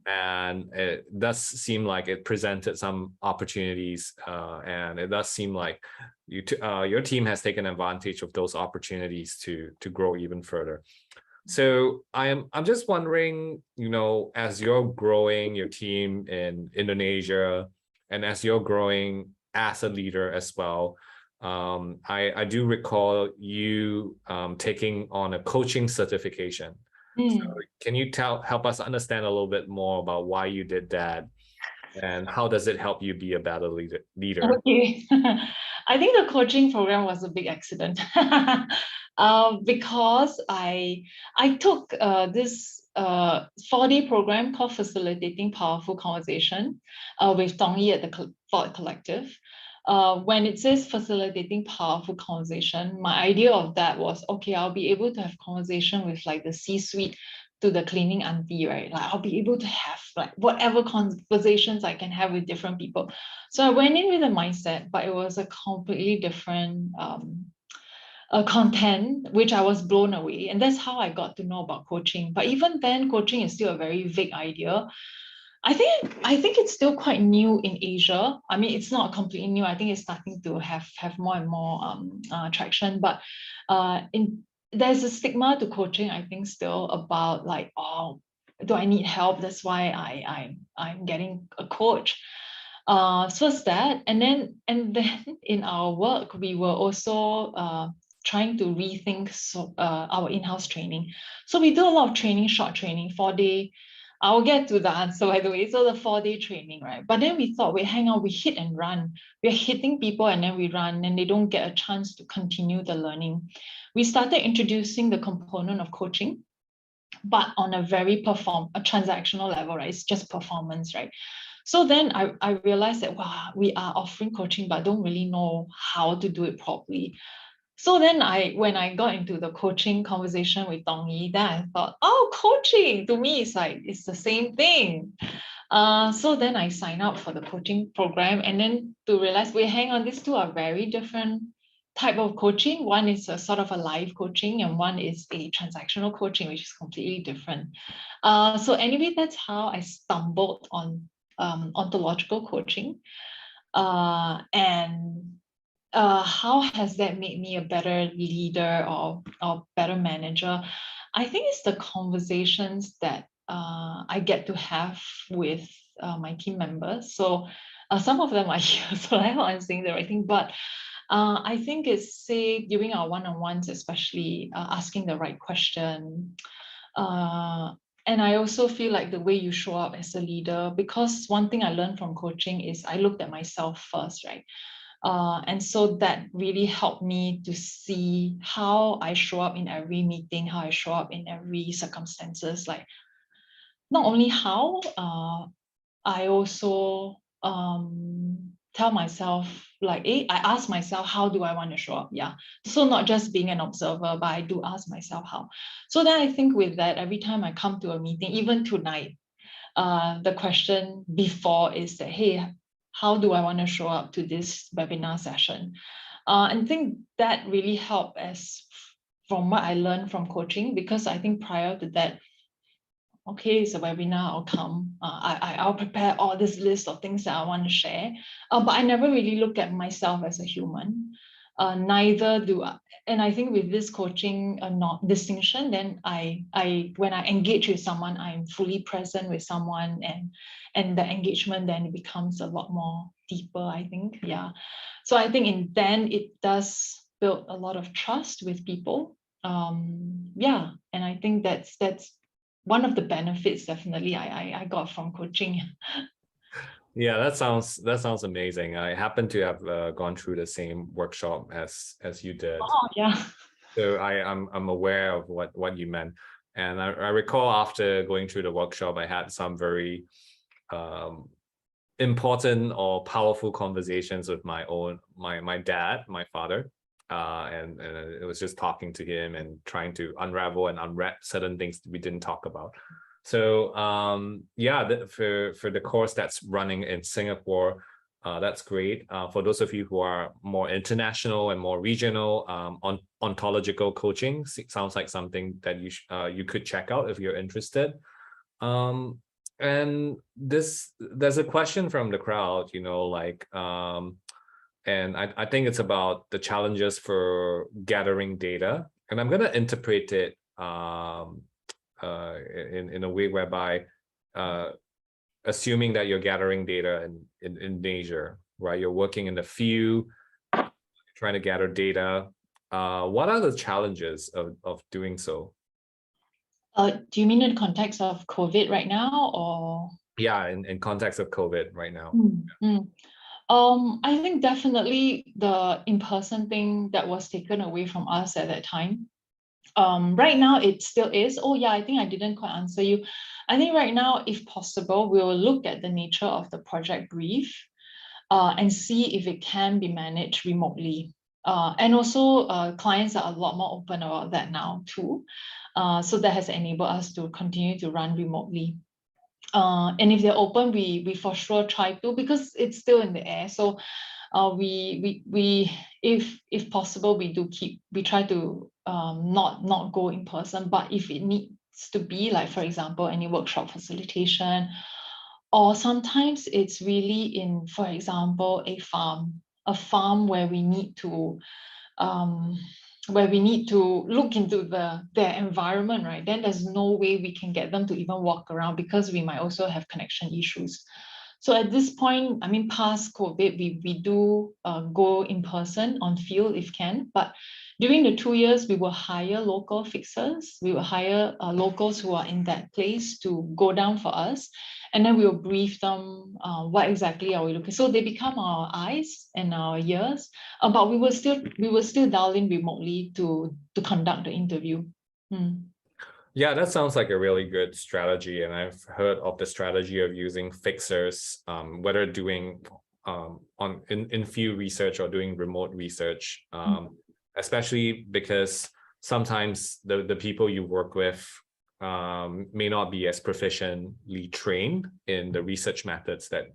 And it does seem like it presented some opportunities, and it does seem like your team has taken advantage of those opportunities to grow even further. So I'm just wondering, as you're growing your team in Indonesia, and as you're growing as a leader as well, I do recall you taking on a coaching certification. So can you help us understand a little bit more about why you did that, and how does it help you be a better leader? Okay. I think the coaching program was a big accident because I took this 4-day program called Facilitating Powerful Conversation with Tong Yi at the Thought Collective. When it says facilitating powerful conversation, my idea of that was, okay, I'll be able to have conversation with like the C-suite to the cleaning auntie, right? Like I'll be able to have like whatever conversations I can have with different people. So I went in with a mindset, but it was a completely different content, which I was blown away. And that's how I got to know about coaching. But even then, coaching is still a very vague idea. I think it's still quite new in Asia. I mean, it's not completely new. I think it's starting to have more and more traction. But there's a stigma to coaching, I think, still about like, oh, do I need help? That's why I'm getting a coach. So it's that, and then in our work, we were also trying to rethink our in-house training. So we do a lot of training, short training, 4-day. I'll get to the answer, by the way. So the 4-day training, right? But then we thought, hang on, we hit and run. We're hitting people and then we run, and they don't get a chance to continue the learning. We started introducing the component of coaching, but on a very transactional level, right? It's just performance, right? So then I realized that, wow, we are offering coaching, but don't really know how to do it properly. So then when I got into the coaching conversation with Tong Yi, then I thought, oh, coaching to me is like, it's the same thing. So then I signed up for the coaching program, and then to realize, hang on, these two are very different type of coaching. One is a sort of a live coaching, and one is a transactional coaching, which is completely different. So anyway, that's how I stumbled on ontological coaching. And how has that made me a better leader or better manager? I think it's the conversations that I get to have with my team members. So some of them are here, so I hope I'm saying the right thing. But I think it's, say, during our one-on-ones, especially asking the right question. And I also feel like the way you show up as a leader, because one thing I learned from coaching is I looked at myself first, right? And so that really helped me to see how I show up in every meeting, how I show up in every circumstances. Like, not only how, I also tell myself, like, I ask myself, how do I want to show up? Yeah. So not just being an observer, but I do ask myself how. So then I think with that, every time I come to a meeting, even tonight, the question before is that, hey, how do I want to show up to this webinar session? And I think that really helped from what I learned from coaching, because I think prior to that, okay, it's a webinar, I'll come. I'll prepare all this list of things that I want to share. But I never really look at myself as a human. Neither do I. And I think with this coaching not distinction, then when I engage with someone, I'm fully present with someone, and the engagement then becomes a lot more deeper, I think. Yeah. So I think then it does build a lot of trust with people. Yeah. And I think that's one of the benefits, definitely, I got from coaching. Yeah, that sounds amazing. I happen to have gone through the same workshop as you did. Oh, yeah. So I'm aware of what you meant. And I recall after going through the workshop, I had some very important or powerful conversations with my dad, my father. And it was just talking to him and trying to unravel and unwrap certain things we didn't talk about. So yeah, for the course that's running in Singapore, That's great. For those of you who are more international and more regional, ontological coaching sounds like something that you could check out if you're interested. And there's a question from the crowd, and I think it's about the challenges for gathering data, and I'm gonna interpret it in a way whereby assuming that you're gathering data in Asia, right? You're working in the field, trying to gather data. What are the challenges of doing so? Do you mean in the context of COVID right now, or? Yeah, in context of COVID right now. I think definitely the in-person thing that was taken away from us at that time. Right now it still is. Oh yeah, I think I didn't quite answer you. I think right now, if possible, we will look at the nature of the project brief and see if it can be managed remotely. And also clients are a lot more open about that now too. So that has enabled us to continue to run remotely. And if they're open, we for sure try to, because it's still in the air. So if possible, we try to not go in person, but if it needs to be, like for example, any workshop facilitation, or sometimes it's really in, for example, a farm where we need to look into their environment, right? Then there's no way we can get them to even walk around because we might also have connection issues. So at this point, I mean, past COVID, we do go in person on field if can, but during the 2 years, we will hire local fixers. We will hire locals who are in that place to go down for us. And then we will brief them what exactly are we looking. So they become our eyes and our ears, but we will still dial in remotely to conduct the interview. Yeah, that sounds like a really good strategy. And I've heard of the strategy of using fixers, whether doing in field research or doing remote research, especially because sometimes the people you work with may not be as proficiently trained in the research methods that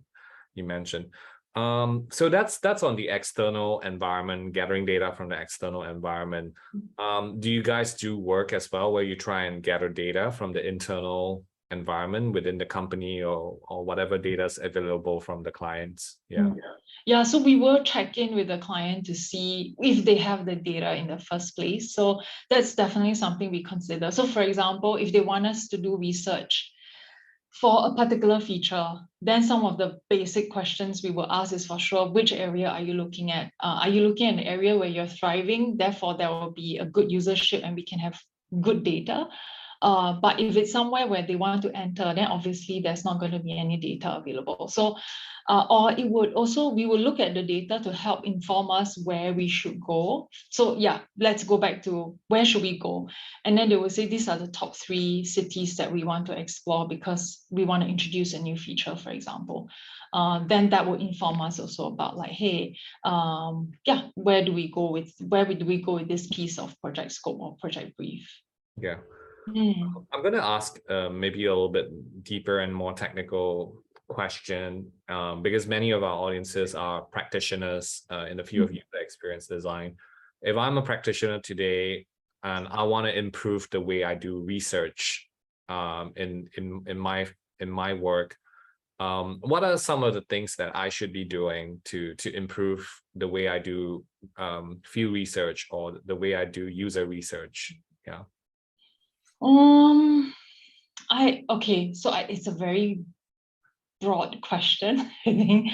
you mentioned. So that's on the external environment, gathering data from the external environment. Do you guys do work as well where you try and gather data from the internal environment within the company or whatever data is available from the clients? Yeah, so we will check in with the client to see if they have the data in the first place. So that's definitely something we consider. So for example, if they want us to do research for a particular feature, then some of the basic questions we will ask is for sure, which area are you looking at? Are you looking at an area where you're thriving? Therefore, there will be a good usership and we can have good data. But if it's somewhere where they want to enter, then obviously there's not going to be any data available. So, we will look at the data to help inform us where we should go. So yeah, let's go back to where should we go? And then they will say, these are the top 3 cities that we want to explore because we want to introduce a new feature, for example. Then that will inform us also about like, hey, where do we go with this piece of project scope or project brief? Yeah. I'm going to ask maybe a little bit deeper and more technical question because many of our audiences are practitioners in the field of user experience design. If I'm a practitioner today and I want to improve the way I do research in my work, what are some of the things that I should be doing to improve the way I do field research or the way I do user research? Yeah. It's a very broad question, I think.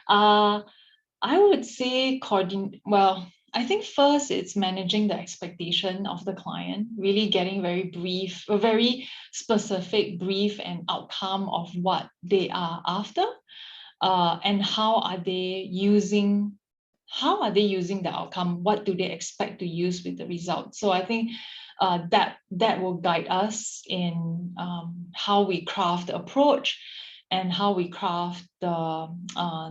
I would say I think first it's managing the expectation of the client, really getting a very specific brief and outcome of what they are after, and how are they using the outcome? What do they expect to use with the result? So I think that will guide us in how we craft the approach and how we craft the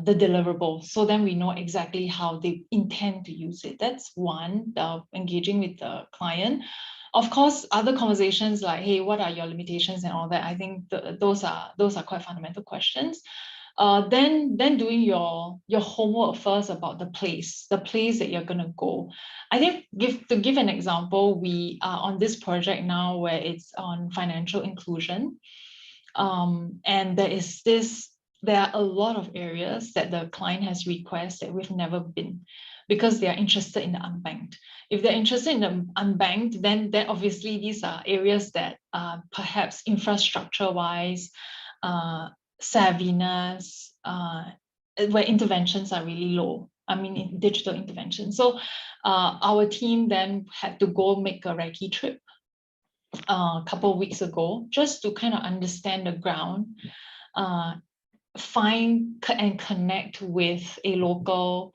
deliverable. So then we know exactly how they intend to use it. That's one, engaging with the client. Of course, other conversations like, hey, what are your limitations and all that? I think those are quite fundamental questions. then doing your homework first about the place that you're going to go. I think to give an example, we are on this project now where it's on financial inclusion. And there are a lot of areas that the client has requested that we've never been, because they are interested in the unbanked. If they're interested in the unbanked, then obviously these are areas that perhaps infrastructure-wise, savviness, where interventions are really low. I mean, in digital intervention. So our team then had to go make a recce trip a couple of weeks ago, just to kind of understand the ground, find and connect with a local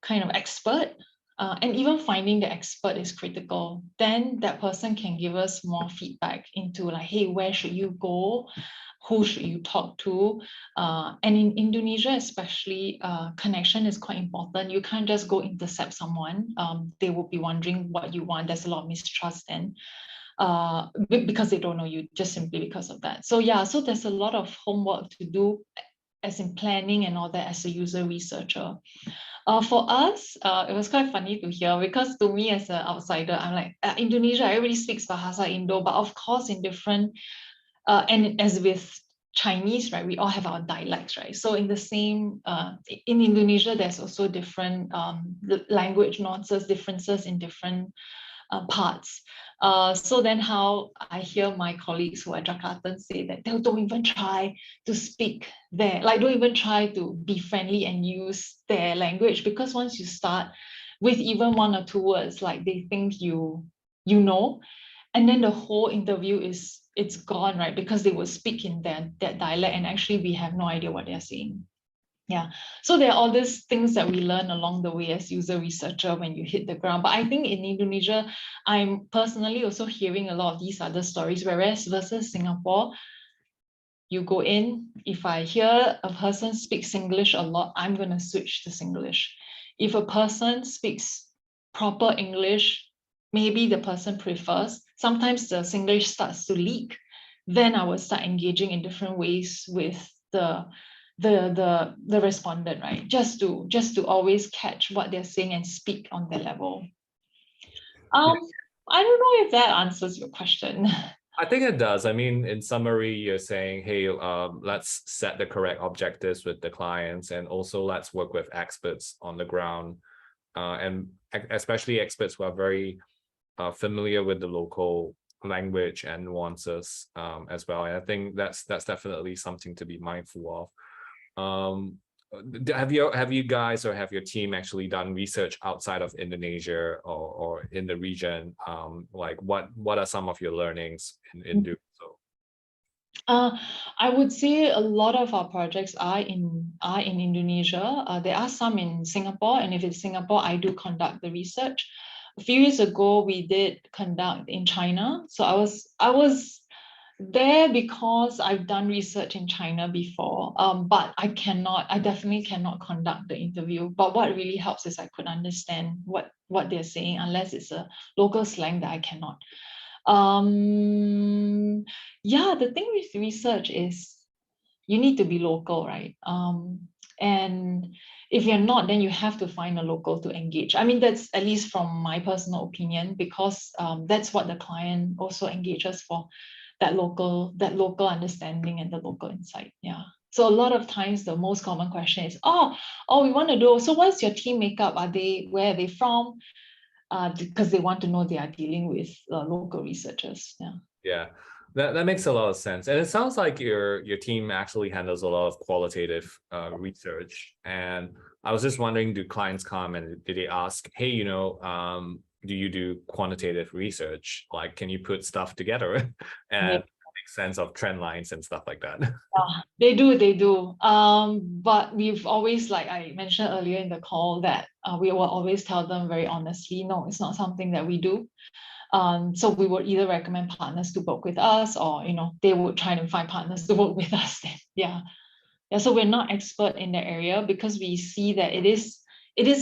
kind of expert, and even finding the expert is critical. Then that person can give us more feedback into like, hey, where should you go? Who should you talk to? And in Indonesia, especially, connection is quite important. You can't just go intercept someone. They will be wondering what you want. There's a lot of mistrust then. Because they don't know you, just simply because of that. So yeah, so there's a lot of homework to do, as in planning and all that, as a user researcher. For us, it was quite funny to hear, because to me as an outsider, I'm like, Indonesia, everybody speaks Bahasa Indo, but of course in different, and as with Chinese, right, we all have our dialects, right? So in the same, in Indonesia, there's also different language nuances, differences in different parts. So then how I hear my colleagues who are Jakartans say that they don't even try to speak there, like don't even try to be friendly and use their language, because once you start with even one or two words, like they think you know, and then the whole interview it's gone, right? Because they will speak in that dialect, and actually we have no idea what they're saying. Yeah, so there are all these things that we learn along the way as user researcher when you hit the ground. But I think in Indonesia, I'm personally also hearing a lot of these other stories, whereas versus Singapore, you go in, if I hear a person speak Singlish a lot, I'm going to switch to Singlish. If a person speaks proper English, maybe the person prefers, sometimes the Singlish starts to leak, then I will start engaging in different ways with the respondent, right? Just to always catch what they're saying and speak on their level. I don't know if that answers your question. I think it does. I mean, in summary, you're saying, hey, let's set the correct objectives with the clients, and also let's work with experts on the ground, and especially experts who are very familiar with the local language and nuances as well. And I think that's definitely something to be mindful of. Have you guys or have your team actually done research outside of Indonesia or in the region? Like what are some of your learnings in doing so? I would say a lot of our projects are in Indonesia. There are some in Singapore, and if it's Singapore, I do conduct the research. A few years ago, we did conduct in China. So I was there because I've done research in China before, but I definitely cannot conduct the interview. But what really helps is I could understand what they're saying, unless it's a local slang that I cannot. Yeah, the thing with research is you need to be local, right? And if you're not, then you have to find a local to engage. I mean, that's at least from my personal opinion, because that's what the client also engages for, that local understanding and the local insight. Yeah. So a lot of times the most common question is, we want to do, so what's your team makeup? Where are they from? Because they want to know they are dealing with local researchers. Yeah. Yeah, that makes a lot of sense. And it sounds like your team actually handles a lot of qualitative research. And I was just wondering, do clients come and do they ask, hey, do you do quantitative research? Like, can you put stuff together and make sense of trend lines and stuff like that? They do. But we've always, like I mentioned earlier in the call, that we will always tell them very honestly, no, it's not something that we do. So we would either recommend partners to work with us, or they would try to find partners to work with us. Yeah. So we're not expert in the area, because we see that it is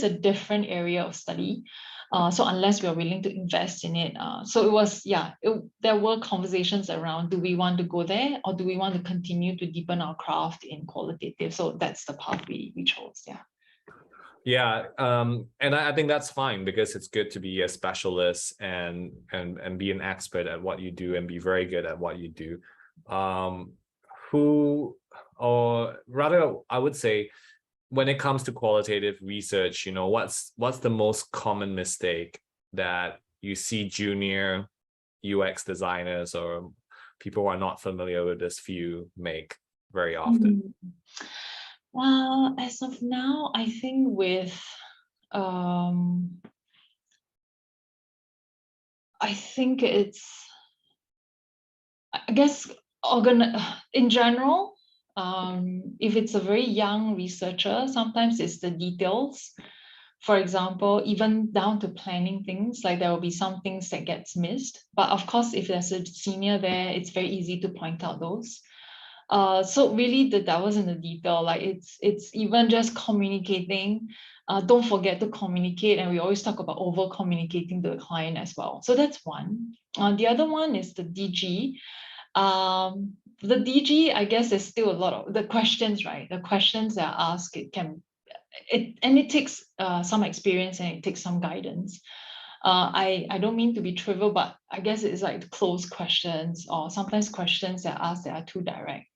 a different area of study. So unless we are willing to invest in it, so it was, there were conversations around, do we want to go there or do we want to continue to deepen our craft in qualitative? So that's the path we chose. Yeah. Yeah, and I think that's fine, because it's good to be a specialist and be an expert at what you do and be very good at what you do. Or rather, I would say, when it comes to qualitative research, what's the most common mistake that you see junior UX designers or people who are not familiar with this field make very often? Well, as of now, I think with I think it's, I guess, in general, if it's a very young researcher, sometimes it's the details. For example, even down to planning things, like there will be some things that gets missed. But of course, if there's a senior there, it's very easy to point out those. So really the devil's in the detail, like it's even just communicating. Don't forget to communicate, and we always talk about over communicating to the client as well. So that's one. The other one is the DG. The DG, I guess, is still a lot of the questions, right? The questions that are asked, it takes some experience and it takes some guidance. I don't mean to be trivial, but I guess it's like closed questions or sometimes questions that are asked that are too direct.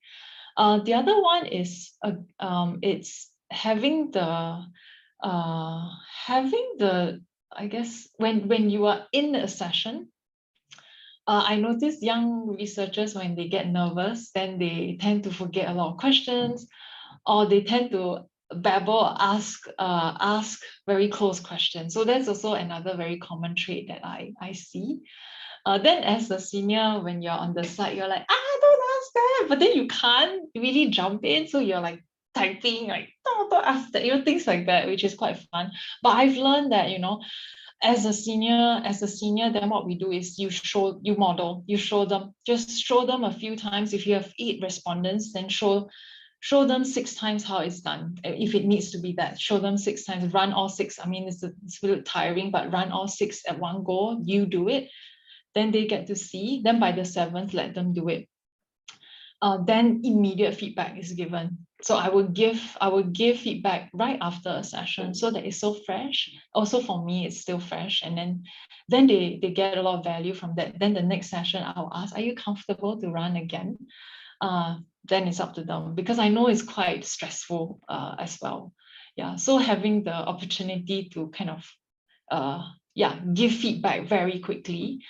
The other one is it's having the I guess when you are in a session, I notice young researchers, when they get nervous, then they tend to forget a lot of questions, or they tend to babble, ask very close questions. So that's also another very common trait that I see. Then as a senior, when you're on the side, you're like, don't ask that, but then you can't really jump in, so you're like typing, like, don't ask that, things like that, which is quite fun. But I've learned that, as a senior, then what we do is you show them a few times. If you have 8 respondents, then show them 6 times how it's done. If it needs to be that, show them 6 times, run all 6. I mean, it's a bit tiring, but run all 6 at one go, you do it. Then they get to see, then by the 7th, let them do it. Then immediate feedback is given. So I would give feedback right after a session, so that it's so fresh. Also for me, it's still fresh. And then they get a lot of value from that. Then the next session, I'll ask, are you comfortable to run again? Then it's up to them, because I know it's quite stressful as well. Yeah, so having the opportunity to kind of give feedback very quickly,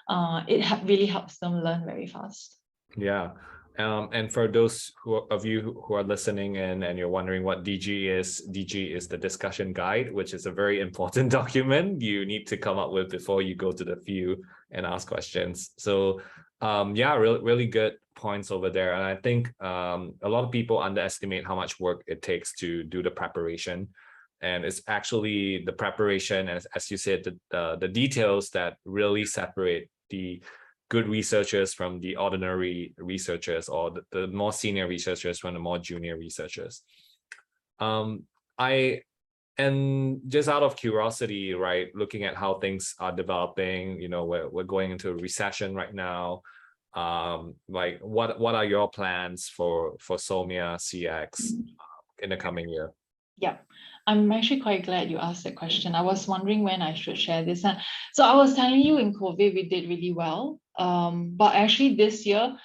it really helps them learn very fast. Yeah. And for those of you who are listening in and you're wondering what DG is the discussion guide, which is a very important document you need to come up with before you go to the field and ask questions. So really good points over there. And I think a lot of people underestimate how much work it takes to do the preparation. And it's actually the preparation, as you said, the details that really separate the good researchers from the ordinary researchers, or the more senior researchers from the more junior researchers. And just out of curiosity, right, looking at how things are developing, we're going into a recession right now. Like what are your plans for Somia CX in the coming year? Yeah, I'm actually quite glad you asked that question. I was wondering when I should share this. So I was telling you, in COVID, we did really well. But actually this year,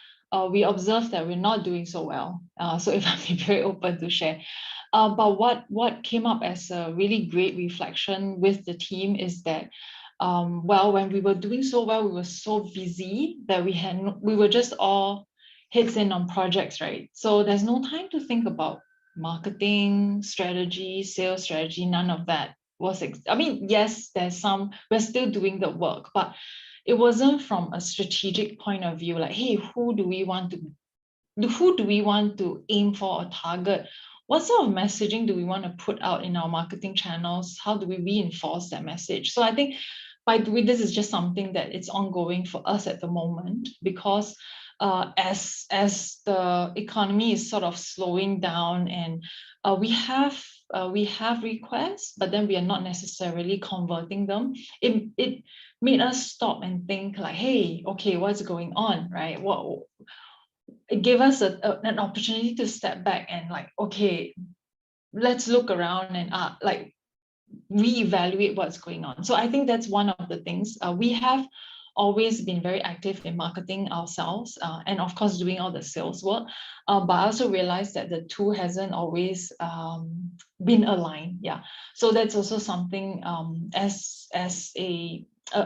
we observed that we're not doing so well. So if I'm very open to share. But what came up as a really great reflection with the team is that, when we were doing so well, we were so busy that we were just all heads in on projects, right? So there's no time to think about marketing strategy, sales strategy, none of that was, yes, there's some, we're still doing the work, but it wasn't from a strategic point of view, like, hey, who do we want to aim for or target? What sort of messaging do we want to put out in our marketing channels? How do we reinforce that message? So I think by the way, this is just something that it's ongoing for us at the moment, because as the economy is sort of slowing down, and we have we have requests, but then we are not necessarily converting them, it made us stop and think like, hey, okay, what's going on, right? It gave us an opportunity to step back and like, okay, let's look around and like reevaluate what's going on. So I think that's one of the things. We have always been very active in marketing ourselves, and of course doing all the sales work, but I also realized that the two hasn't always been aligned. Yeah, so that's also something, as a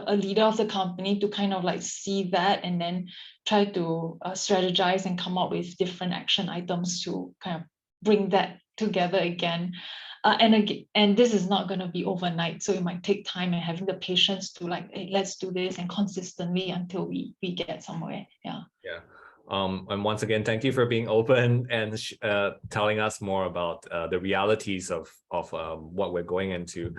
leader of the company, to kind of like see that and then try to strategize and come up with different action items to kind of bring that together again. And this is not going to be overnight, so it might take time, and having the patience to like, hey, let's do this and consistently until we get somewhere. Yeah. And once again, thank you for being open and telling us more about the realities of what we're going into.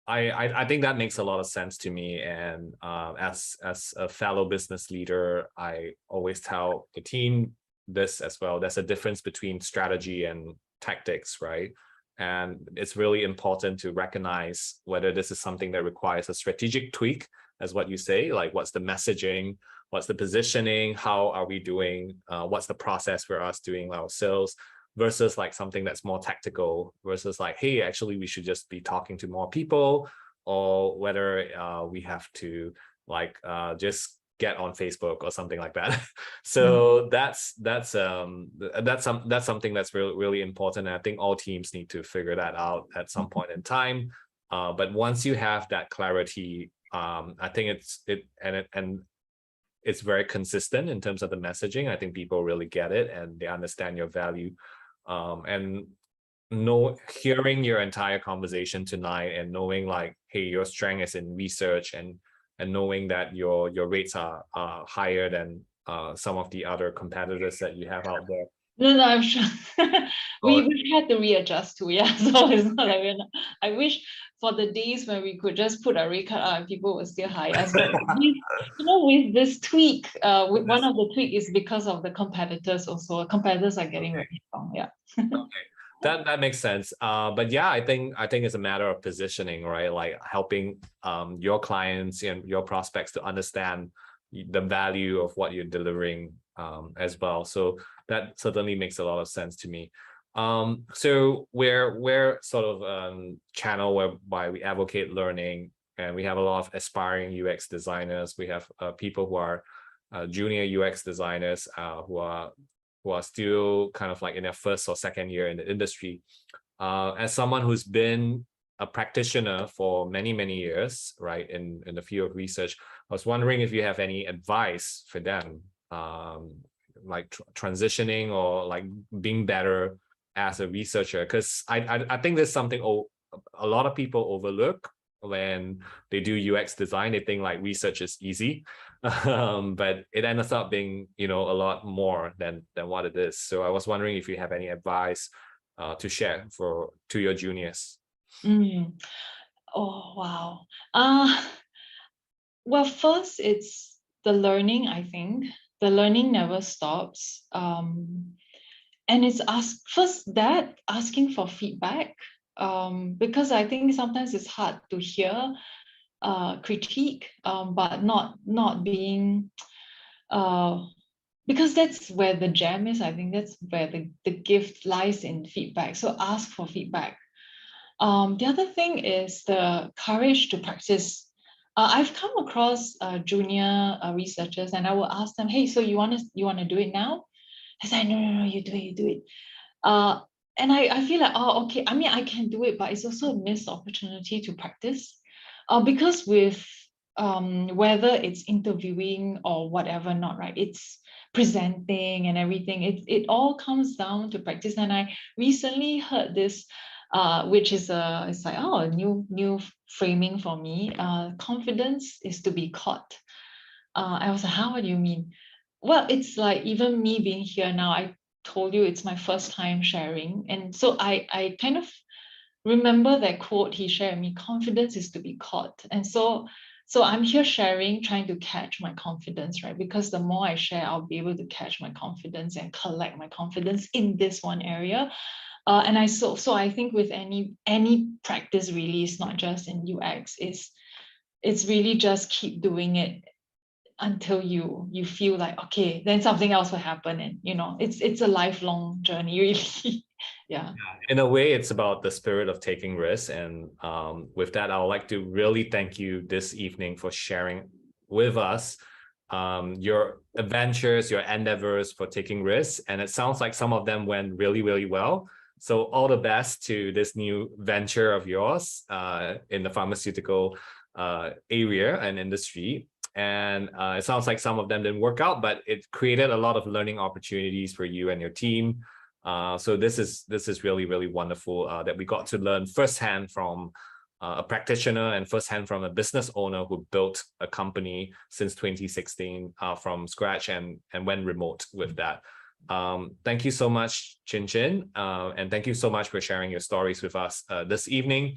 I think that makes a lot of sense to me. And as a fellow business leader, I always tell the team this as well. There's a difference between strategy and tactics, right? And it's really important to recognize whether this is something that requires a strategic tweak, as what you say, like what's the messaging, what's the positioning, how are we doing, what's the process for us doing our sales, versus like something that's more tactical, versus like, hey, actually we should just be talking to more people, or whether we have to like just get on Facebook or something like that. So that's something that's really important. And I think all teams need to figure that out at some point in time. But once you have that clarity, I think it's very consistent in terms of the messaging. I think people really get it and they understand your value. And hearing your entire conversation tonight and knowing like, hey, your strength is in research, and knowing that your rates are higher than some of the other competitors that you have out there. No, I'm sure we had to readjust too. Yeah, so it's not like I wish for the days when we could just put a rate card out and people would still hire us. But with this tweak, one of the tweak is because of the competitors also. Competitors are getting very strong. Yeah. Okay. That makes sense. But yeah, I think it's a matter of positioning, right? Like helping your clients and your prospects to understand the value of what you're delivering as well. So that certainly makes a lot of sense to me. So we're sort of channel whereby we advocate learning, and we have a lot of aspiring UX designers. We have people who are junior UX designers who are still kind of like in their first or second year in the industry. As someone who's been a practitioner for many years, right, in the field of research, I was wondering if you have any advice for them, like transitioning or like being better as a researcher, because I think there's something a lot of people overlook when they do UX design. They think like research is easy, but it ends up being, a lot more than what it is. So I was wondering if you have any advice to share to your juniors. Oh, wow. Well, first it's the learning. I think the learning never stops. And it's asking for feedback, because I think sometimes it's hard to hear critique, but not being, because that's where the gem is. I think that's where the gift lies, in feedback. So ask for feedback. The other thing is the courage to practice. I've come across junior researchers, and I will ask them, hey, so you want to do it now? I said, no, you do it. And I feel like, oh, okay. I mean, I can do it, but it's also a missed opportunity to practice. Because with whether it's interviewing or whatever, not right, it's presenting and everything. It all comes down to practice. And I recently heard this, which is it's like, oh, a new framing for me. Confidence is to be caught. I was like, how? What do you mean? Well, it's like even me being here now, I told you it's my first time sharing. And so I kind of remember that quote he shared with me, confidence is to be caught. And so I'm here sharing, trying to catch my confidence, right? Because the more I share, I'll be able to catch my confidence and collect my confidence in this one area. And so I think with any practice really, it's not just in UX, it's really just keep doing it until you feel like, okay, then something else will happen. And it's a lifelong journey, really. Yeah. In a way, it's about the spirit of taking risks. And with that, I would like to really thank you this evening for sharing with us your adventures, your endeavors for taking risks. And it sounds like some of them went really, really well. So all the best to this new venture of yours in the pharmaceutical area and industry. And it sounds like some of them didn't work out, but it created a lot of learning opportunities for you and your team. So this is really, really wonderful that we got to learn firsthand from a practitioner and firsthand from a business owner who built a company since 2016 from scratch and went remote with that. Thank you so much, Chin Chin, and thank you so much for sharing your stories with us this evening.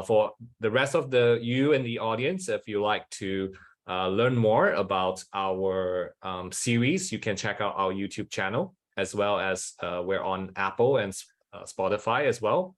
For the rest of you in the audience, if you like to learn more about our series, you can check out our YouTube channel, as well as we're on Apple and Spotify as well.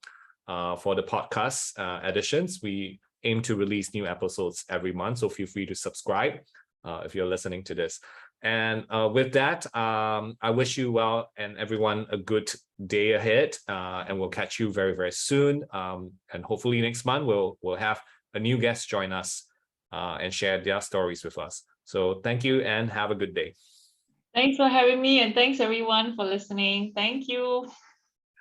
For the podcast editions, we aim to release new episodes every month, so feel free to subscribe if you're listening to this. And with that, I wish you well and everyone a good day ahead, and we'll catch you very, very soon. And hopefully next month we'll have a new guest join us and share their stories with us. So thank you and have a good day. Thanks for having me, and thanks everyone for listening. Thank you.